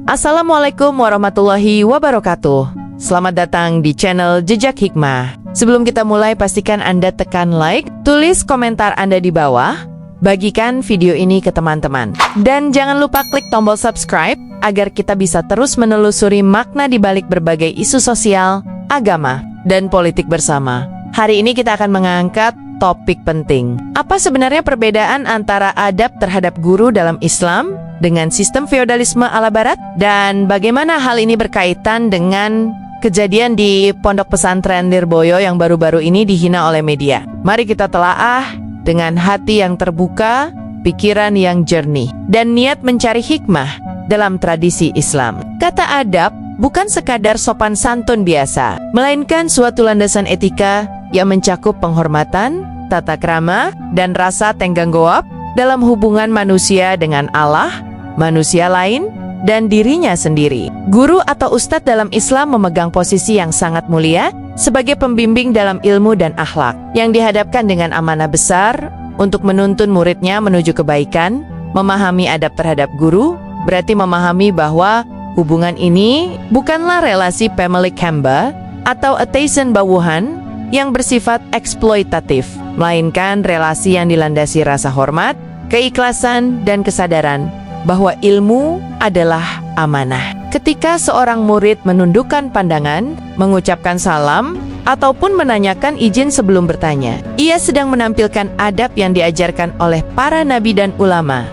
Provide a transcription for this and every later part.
Assalamualaikum warahmatullahi wabarakatuh. Selamat datang di channel Jejak Hikmah. Sebelum kita mulai, pastikan Anda tekan like, tulis komentar Anda di bawah, bagikan video ini ke teman-teman. Dan jangan lupa klik tombol subscribe agar kita bisa terus menelusuri makna di balik berbagai isu sosial, agama, dan politik bersama. Hari ini kita akan mengangkat topik penting. Apa sebenarnya perbedaan antara adab terhadap guru dalam Islam dengan sistem feodalisme ala Barat? Dan bagaimana hal ini berkaitan dengan kejadian di Pondok Pesantren Lirboyo yang baru-baru ini dihina oleh media? Mari kita telaah dengan hati yang terbuka, pikiran yang jernih, dan niat mencari hikmah dalam tradisi Islam. Kata adab bukan sekadar sopan santun biasa, melainkan suatu landasan etika yang mencakup penghormatan, tata krama, dan rasa tenggang-jawab dalam hubungan manusia dengan Allah, manusia lain, dan dirinya sendiri. Guru atau ustadz dalam Islam memegang posisi yang sangat mulia sebagai pembimbing dalam ilmu dan akhlak, yang dihadapkan dengan amanah besar untuk menuntun muridnya menuju kebaikan. Memahami adab terhadap guru berarti memahami bahwa hubungan ini bukanlah relasi family hamba atau attachment bawahan yang bersifat eksploitatif, melainkan relasi yang dilandasi rasa hormat, keikhlasan, dan kesadaran bahwa ilmu adalah amanah. Ketika seorang murid menundukkan pandangan, mengucapkan salam, ataupun menanyakan izin sebelum bertanya, ia sedang menampilkan adab yang diajarkan oleh para nabi dan ulama.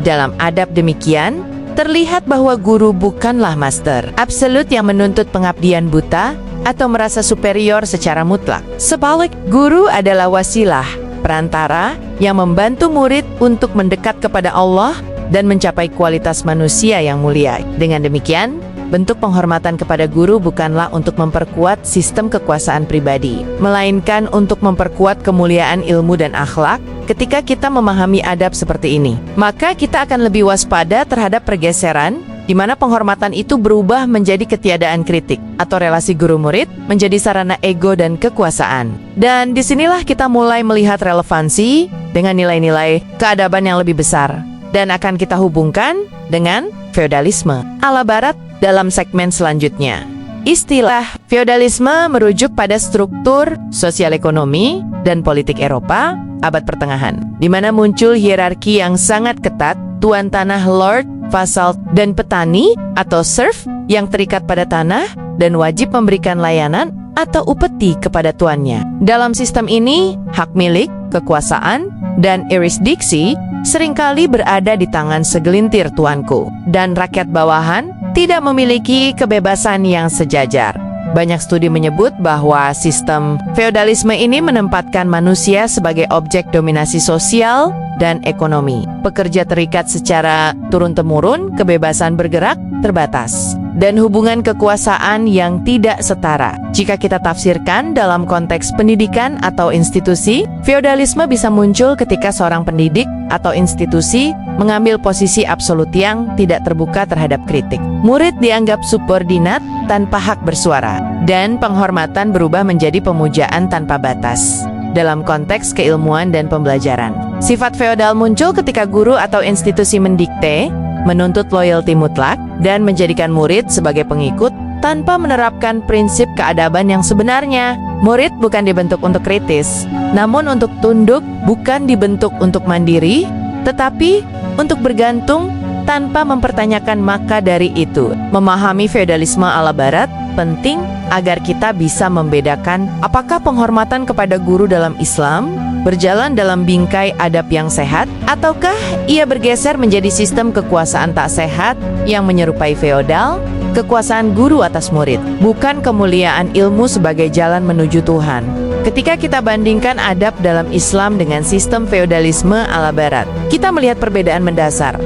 Dalam adab demikian, terlihat bahwa guru bukanlah master absolut yang menuntut pengabdian buta atau merasa superior secara mutlak. Sebalik, guru adalah wasilah, perantara yang membantu murid untuk mendekat kepada Allah dan mencapai kualitas manusia yang mulia. Dengan demikian, bentuk penghormatan kepada guru bukanlah untuk memperkuat sistem kekuasaan pribadi, melainkan untuk memperkuat kemuliaan ilmu dan akhlak. Ketika kita memahami adab seperti ini, maka kita akan lebih waspada terhadap pergeseran di mana penghormatan itu berubah menjadi ketiadaan kritik, atau relasi guru-murid menjadi sarana ego dan kekuasaan. Dan disinilah kita mulai melihat relevansi dengan nilai-nilai keadaban yang lebih besar, dan akan kita hubungkan dengan feodalisme ala Barat dalam segmen selanjutnya. Istilah feodalisme merujuk pada struktur sosial ekonomi dan politik Eropa abad pertengahan, di mana muncul hierarki yang sangat ketat, tuan tanah lord, vasal, dan petani atau serf yang terikat pada tanah dan wajib memberikan layanan atau upeti kepada tuannya. Dalam sistem ini, hak milik, kekuasaan, dan jurisdiksi seringkali berada di tangan segelintir tuanku, dan rakyat bawahan tidak memiliki kebebasan yang sejajar. Banyak studi menyebut bahwa sistem feodalisme ini menempatkan manusia sebagai objek dominasi sosial dan ekonomi. Pekerja terikat secara turun-temurun, kebebasan bergerak terbatas, dan hubungan kekuasaan yang tidak setara. Jika kita tafsirkan dalam konteks pendidikan atau institusi, feodalisme bisa muncul ketika seorang pendidik atau institusi mengambil posisi absolut yang tidak terbuka terhadap kritik. Murid dianggap subordinat tanpa hak bersuara, dan penghormatan berubah menjadi pemujaan tanpa batas. Dalam konteks keilmuan dan pembelajaran, sifat feodal muncul ketika guru atau institusi mendikte, menuntut loyalti mutlak, dan menjadikan murid sebagai pengikut tanpa menerapkan prinsip keadaban yang sebenarnya. Murid bukan dibentuk untuk kritis, namun untuk tunduk, bukan dibentuk untuk mandiri, tetapi untuk bergantung tanpa mempertanyakan maka dari itu. Memahami feodalisme ala Barat penting agar kita bisa membedakan apakah penghormatan kepada guru dalam Islam berjalan dalam bingkai adab yang sehat, ataukah ia bergeser menjadi sistem kekuasaan tak sehat yang menyerupai feodal, kekuasaan guru atas murid, bukan kemuliaan ilmu sebagai jalan menuju Tuhan. Ketika kita bandingkan adab dalam Islam dengan sistem feodalisme ala Barat, kita melihat perbedaan mendasar.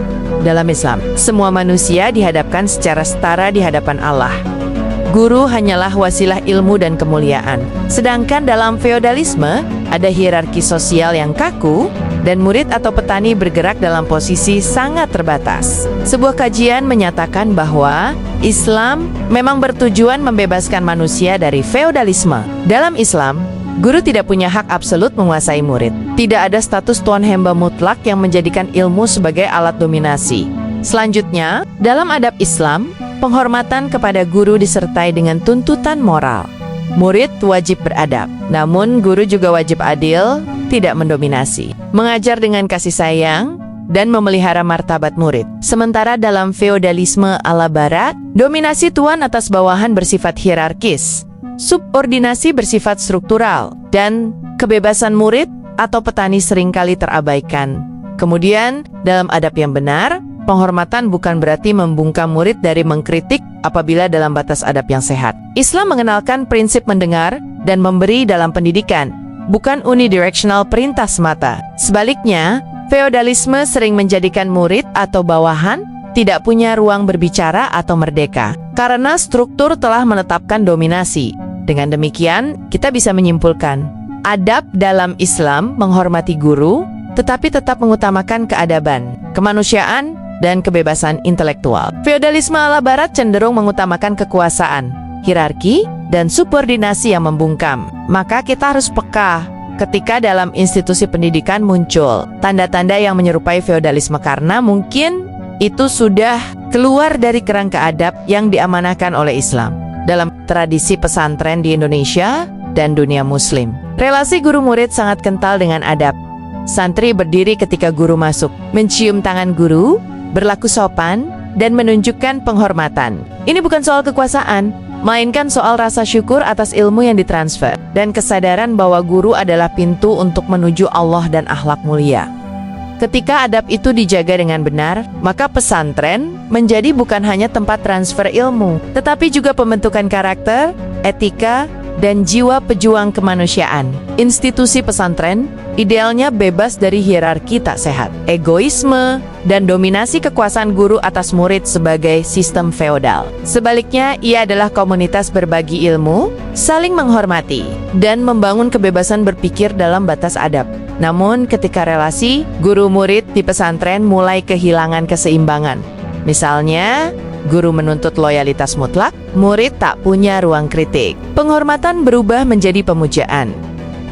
Dalam Islam, semua manusia dihadapkan secara setara di hadapan Allah. Guru hanyalah wasilah ilmu dan kemuliaan. Sedangkan dalam feodalisme, ada hierarki sosial yang kaku, dan murid atau petani bergerak dalam posisi sangat terbatas. Sebuah kajian menyatakan bahwa Islam memang bertujuan membebaskan manusia dari feodalisme. Dalam Islam, guru tidak punya hak absolut menguasai murid. Tidak ada status tuan hamba mutlak yang menjadikan ilmu sebagai alat dominasi. Selanjutnya, dalam adab Islam, penghormatan kepada guru disertai dengan tuntutan moral. Murid wajib beradab, namun guru juga wajib adil, tidak mendominasi, mengajar dengan kasih sayang, dan memelihara martabat murid. Sementara dalam feodalisme ala barat, dominasi tuan atas bawahan bersifat hierarkis, subordinasi bersifat struktural, dan kebebasan murid atau petani seringkali terabaikan. Kemudian, dalam adab yang benar, penghormatan bukan berarti membungkam murid dari mengkritik apabila dalam batas adab yang sehat. Islam mengenalkan prinsip mendengar dan memberi dalam pendidikan, bukan unidirectional perintah semata. Sebaliknya, feodalisme sering menjadikan murid atau bawahan tidak punya ruang berbicara atau merdeka, karena struktur telah menetapkan dominasi. Dengan demikian, kita bisa menyimpulkan, adab dalam Islam menghormati guru, tetapi tetap mengutamakan keadaban, kemanusiaan, dan kebebasan intelektual. Feodalisme ala barat cenderung mengutamakan kekuasaan, hierarki, dan subordinasi yang membungkam. Maka kita harus peka ketika dalam institusi pendidikan muncul tanda-tanda yang menyerupai feodalisme, karena mungkin itu sudah keluar dari kerangka adab yang diamanahkan oleh Islam. Dalam tradisi pesantren di Indonesia dan dunia muslim, relasi guru-murid sangat kental dengan adab. Santri berdiri ketika guru masuk, mencium tangan guru, berlaku sopan, dan menunjukkan penghormatan. Ini bukan soal kekuasaan, melainkan soal rasa syukur atas ilmu yang ditransfer, dan kesadaran bahwa guru adalah pintu untuk menuju Allah dan akhlak mulia. Ketika adab itu dijaga dengan benar, maka pesantren menjadi bukan hanya tempat transfer ilmu, tetapi juga pembentukan karakter, etika, dan jiwa pejuang kemanusiaan. Institusi pesantren idealnya bebas dari hierarki tak sehat, egoisme, dan dominasi kekuasaan guru atas murid sebagai sistem feodal. Sebaliknya, ia adalah komunitas berbagi ilmu, saling menghormati, dan membangun kebebasan berpikir dalam batas adab. Namun, ketika relasi guru-murid di pesantren mulai kehilangan keseimbangan, misalnya guru menuntut loyalitas mutlak, murid tak punya ruang kritik, penghormatan berubah menjadi pemujaan.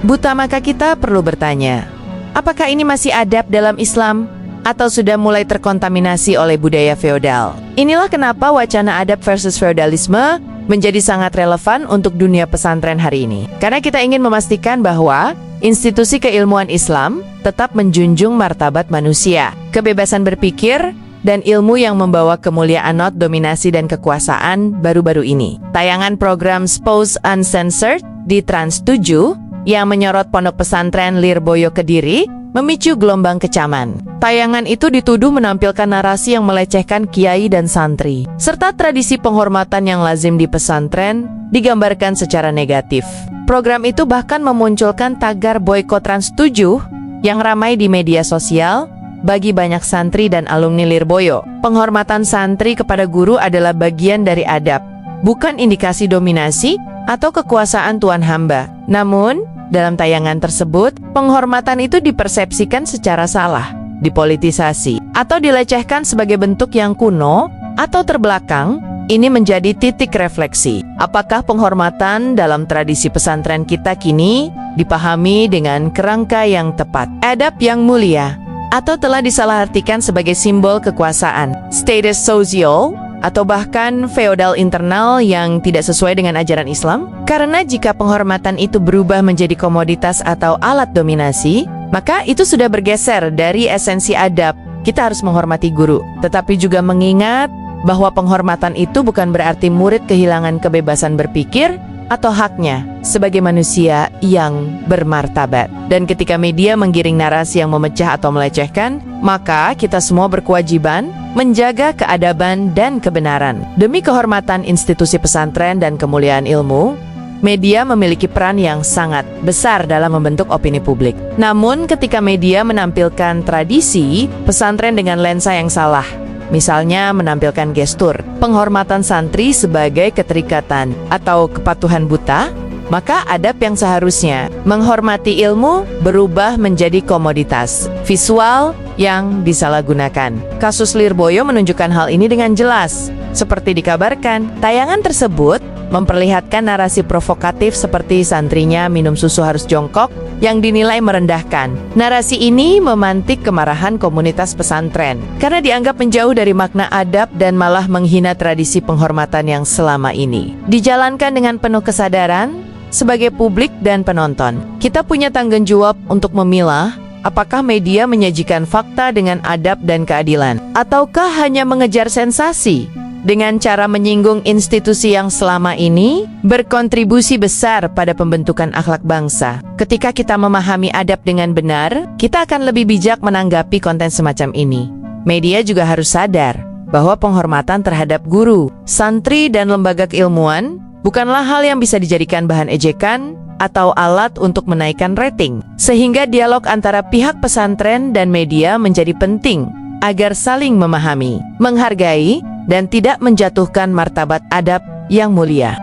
Buta maka kita perlu bertanya, apakah ini masih adab dalam Islam atau sudah mulai terkontaminasi oleh budaya feodal? Inilah kenapa wacana adab versus feodalisme menjadi sangat relevan untuk dunia pesantren hari ini. Karena kita ingin memastikan bahwa institusi keilmuan Islam tetap menjunjung martabat manusia, kebebasan berpikir, dan ilmu yang membawa kemuliaan, not dominasi dan kekuasaan baru-baru ini. Tayangan program Spouse Uncensored di Trans 7 yang menyorot pondok pesantren Lirboyo Kediri memicu gelombang kecaman. Tayangan itu dituduh menampilkan narasi yang melecehkan kiai dan santri, serta tradisi penghormatan yang lazim di pesantren digambarkan secara negatif. Program itu bahkan memunculkan tagar boykot Trans 7 yang ramai di media sosial. Bagi banyak santri dan alumni Lirboyo, penghormatan santri kepada guru adalah bagian dari adab, bukan indikasi dominasi atau kekuasaan tuan hamba. Namun, dalam tayangan tersebut, penghormatan itu dipersepsikan secara salah, dipolitisasi, atau dilecehkan sebagai bentuk yang kuno atau terbelakang. Ini menjadi titik refleksi. Apakah penghormatan dalam tradisi pesantren kita kini dipahami dengan kerangka yang tepat, adab yang mulia, atau telah disalahartikan sebagai simbol kekuasaan, status sosial, atau bahkan feodal internal yang tidak sesuai dengan ajaran Islam? Karena jika penghormatan itu berubah menjadi komoditas atau alat dominasi, maka itu sudah bergeser dari esensi adab. Kita harus menghormati guru, tetapi juga mengingat bahwa penghormatan itu bukan berarti murid kehilangan kebebasan berpikir atau haknya sebagai manusia yang bermartabat. Dan ketika media menggiring narasi yang memecah atau melecehkan, maka kita semua berkewajiban menjaga keadaban dan kebenaran. Demi kehormatan institusi pesantren dan kemuliaan ilmu, media memiliki peran yang sangat besar dalam membentuk opini publik. Namun ketika media menampilkan tradisi pesantren dengan lensa yang salah, misalnya menampilkan gestur penghormatan santri sebagai keterikatan atau kepatuhan buta, maka adab yang seharusnya menghormati ilmu berubah menjadi komoditas visual yang disalahgunakan. Kasus Lirboyo menunjukkan hal ini dengan jelas. Seperti dikabarkan, tayangan tersebut memperlihatkan narasi provokatif seperti santrinya minum susu harus jongkok yang dinilai merendahkan. Narasi ini memantik kemarahan komunitas pesantren karena dianggap menjauh dari makna adab dan malah menghina tradisi penghormatan yang selama ini dijalankan dengan penuh kesadaran. Sebagai publik dan penonton, kita punya tanggung jawab untuk memilah apakah media menyajikan fakta dengan adab dan keadilan, ataukah hanya mengejar sensasi dengan cara menyinggung institusi yang selama ini berkontribusi besar pada pembentukan akhlak bangsa. Ketika kita memahami adab dengan benar, kita akan lebih bijak menanggapi konten semacam ini. Media juga harus sadar bahwa penghormatan terhadap guru, santri, dan lembaga keilmuan bukanlah hal yang bisa dijadikan bahan ejekan atau alat untuk menaikkan rating, sehingga dialog antara pihak pesantren dan media menjadi penting agar saling memahami, menghargai, dan tidak menjatuhkan martabat adab yang mulia.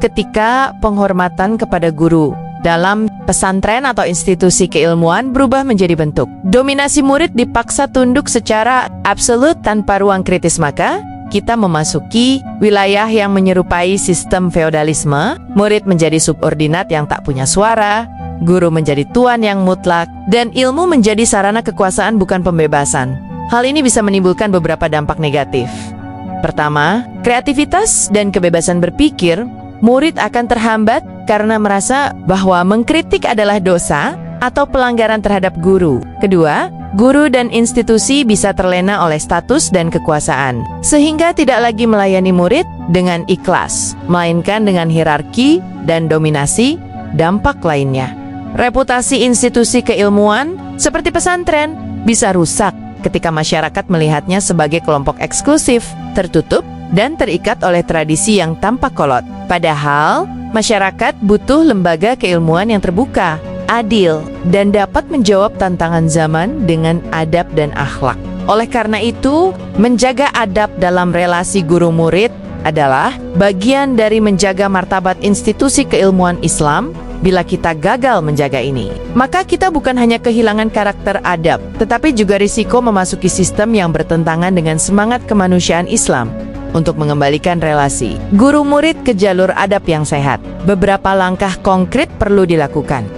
Ketika penghormatan kepada guru dalam pesantren atau institusi keilmuan berubah menjadi bentuk dominasi, murid dipaksa tunduk secara absolut tanpa ruang kritis, maka kita memasuki wilayah yang menyerupai sistem feodalisme. Murid menjadi subordinat yang tak punya suara, guru menjadi tuan yang mutlak, dan ilmu menjadi sarana kekuasaan bukan pembebasan. Hal ini bisa menimbulkan beberapa dampak negatif. Pertama, kreativitas dan kebebasan berpikir. Murid akan terhambat karena merasa bahwa mengkritik adalah dosa atau pelanggaran terhadap guru. Kedua, guru dan institusi bisa terlena oleh status dan kekuasaan, sehingga tidak lagi melayani murid dengan ikhlas, melainkan dengan hierarki dan dominasi. Dampak lainnya, reputasi institusi keilmuan seperti pesantren bisa rusak ketika masyarakat melihatnya sebagai kelompok eksklusif, tertutup, dan terikat oleh tradisi yang tampak kolot. Padahal, masyarakat butuh lembaga keilmuan yang terbuka, adil, dan dapat menjawab tantangan zaman dengan adab dan akhlak. Oleh karena itu, menjaga adab dalam relasi guru-murid adalah bagian dari menjaga martabat institusi keilmuan Islam. Bila kita gagal menjaga ini, maka kita bukan hanya kehilangan karakter adab, tetapi juga risiko memasuki sistem yang bertentangan dengan semangat kemanusiaan Islam untuk mengembalikan relasi guru-murid ke jalur adab yang sehat. Beberapa langkah konkret perlu dilakukan.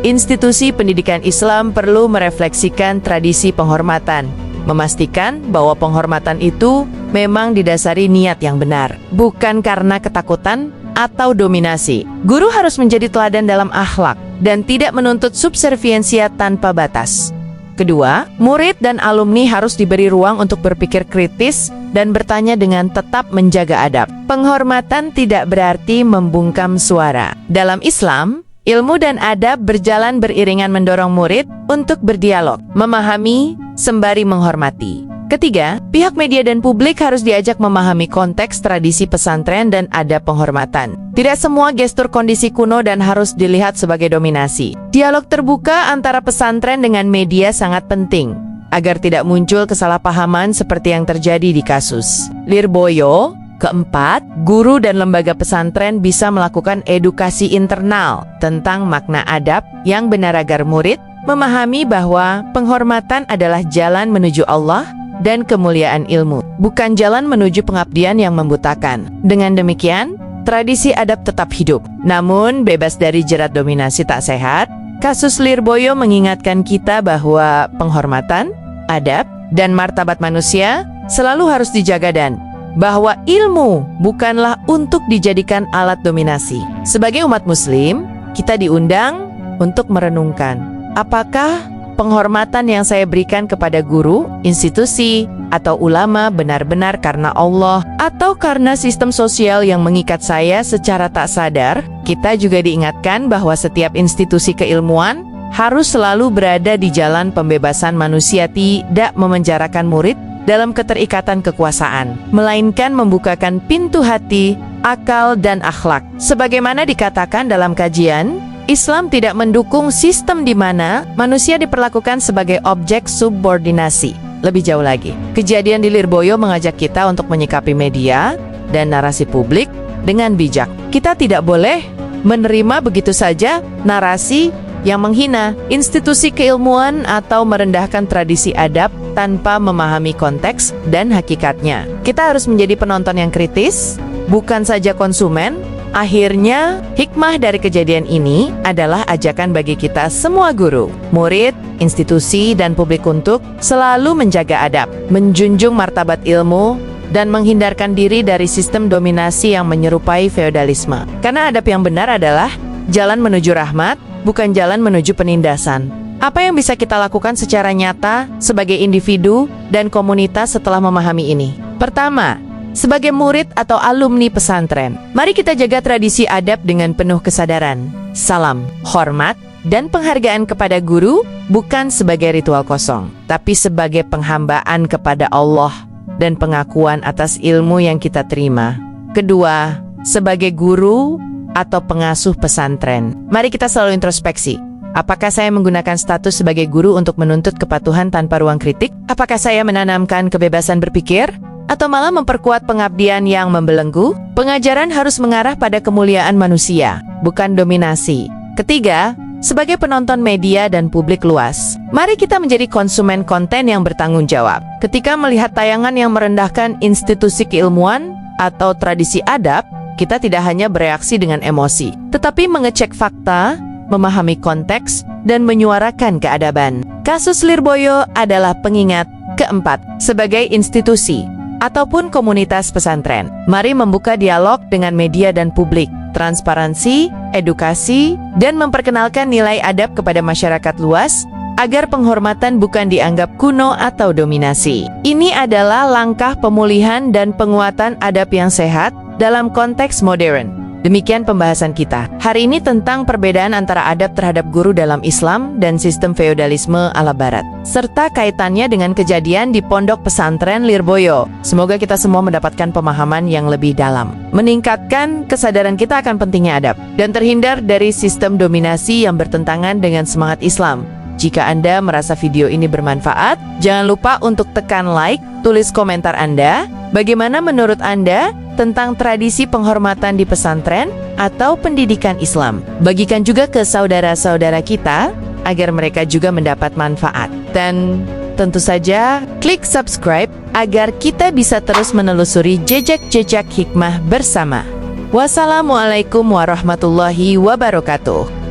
Institusi pendidikan Islam perlu merefleksikan tradisi penghormatan, memastikan bahwa penghormatan itu memang didasari niat yang benar, bukan karena ketakutan atau dominasi. Guru harus menjadi teladan dalam akhlak dan tidak menuntut subserviensia tanpa batas. Kedua, murid dan alumni harus diberi ruang untuk berpikir kritis dan bertanya dengan tetap menjaga adab. Penghormatan tidak berarti membungkam suara. Dalam Islam, ilmu dan adab berjalan beriringan, mendorong murid untuk berdialog, memahami, sembari menghormati. Ketiga, pihak media dan publik harus diajak memahami konteks tradisi pesantren dan adab penghormatan. Tidak semua gestur kondisi kuno dan harus dilihat sebagai dominasi. Dialog terbuka antara pesantren dengan media sangat penting, agar tidak muncul kesalahpahaman seperti yang terjadi di kasus Lirboyo. Keempat, guru dan lembaga pesantren bisa melakukan edukasi internal tentang makna adab yang benar agar murid memahami bahwa penghormatan adalah jalan menuju Allah dan kemuliaan ilmu, bukan jalan menuju pengabdian yang membutakan. Dengan demikian, tradisi adab tetap hidup, namun bebas dari jerat dominasi tak sehat. Kasus Lirboyo mengingatkan kita bahwa penghormatan, adab, dan martabat manusia selalu harus dijaga, dan bahwa ilmu bukanlah untuk dijadikan alat dominasi. Sebagai umat muslim, kita diundang untuk merenungkan, apakah penghormatan yang saya berikan kepada guru, institusi, atau ulama benar-benar karena Allah atau karena sistem sosial yang mengikat saya secara tak sadar? Kita juga diingatkan bahwa setiap institusi keilmuan harus selalu berada di jalan pembebasan manusia, tidak memenjarakan murid dalam keterikatan kekuasaan, melainkan membukakan pintu hati, akal, dan akhlak. Sebagaimana dikatakan dalam kajian, Islam tidak mendukung sistem di mana manusia diperlakukan sebagai objek subordinasi. Lebih jauh lagi, kejadian di Lirboyo mengajak kita untuk menyikapi media dan narasi publik dengan bijak. Kita tidak boleh menerima begitu saja narasi yang menghina institusi keilmuan atau merendahkan tradisi adab tanpa memahami konteks dan hakikatnya. Kita harus menjadi penonton yang kritis, bukan saja konsumen. Akhirnya, hikmah dari kejadian ini adalah ajakan bagi kita semua guru, murid, institusi, dan publik untuk selalu menjaga adab, menjunjung martabat ilmu, dan menghindarkan diri dari sistem dominasi yang menyerupai feodalisme. Karena adab yang benar adalah jalan menuju rahmat, bukan jalan menuju penindasan. Apa yang bisa kita lakukan secara nyata sebagai individu dan komunitas setelah memahami ini? Pertama, sebagai murid atau alumni pesantren, mari kita jaga tradisi adab dengan penuh kesadaran. Salam, hormat, dan penghargaan kepada guru bukan sebagai ritual kosong, tapi sebagai penghambaan kepada Allah dan pengakuan atas ilmu yang kita terima. Kedua, sebagai guru atau pengasuh pesantren, mari kita selalu introspeksi. Apakah saya menggunakan status sebagai guru untuk menuntut kepatuhan tanpa ruang kritik? Apakah saya menanamkan kebebasan berpikir? Atau malah memperkuat pengabdian yang membelenggu? Pengajaran harus mengarah pada kemuliaan manusia, bukan dominasi. Ketiga, sebagai penonton media dan publik luas, mari kita menjadi konsumen konten yang bertanggung jawab. Ketika melihat tayangan yang merendahkan institusi keilmuan atau tradisi adab, kita tidak hanya bereaksi dengan emosi, tetapi mengecek fakta, memahami konteks, dan menyuarakan keadaban. Kasus Lirboyo adalah pengingat. Keempat, sebagai institusi ataupun komunitas pesantren, mari membuka dialog dengan media dan publik, transparansi, edukasi, dan memperkenalkan nilai adab kepada masyarakat luas, agar penghormatan bukan dianggap kuno atau dominasi. Ini adalah langkah pemulihan dan penguatan adab yang sehat dalam konteks modern. Demikian pembahasan kita hari ini tentang perbedaan antara adab terhadap guru dalam Islam dan sistem feodalisme ala Barat, serta kaitannya dengan kejadian di pondok pesantren Lirboyo. Semoga kita semua mendapatkan pemahaman yang lebih dalam, meningkatkan kesadaran kita akan pentingnya adab, dan terhindar dari sistem dominasi yang bertentangan dengan semangat Islam. Jika Anda merasa video ini bermanfaat, jangan lupa untuk tekan like, tulis komentar Anda. Bagaimana menurut Anda tentang tradisi penghormatan di pesantren atau pendidikan Islam? Bagikan juga ke saudara-saudara kita agar mereka juga mendapat manfaat. Dan tentu saja klik subscribe agar kita bisa terus menelusuri jejak-jejak hikmah bersama. Wassalamualaikum warahmatullahi wabarakatuh.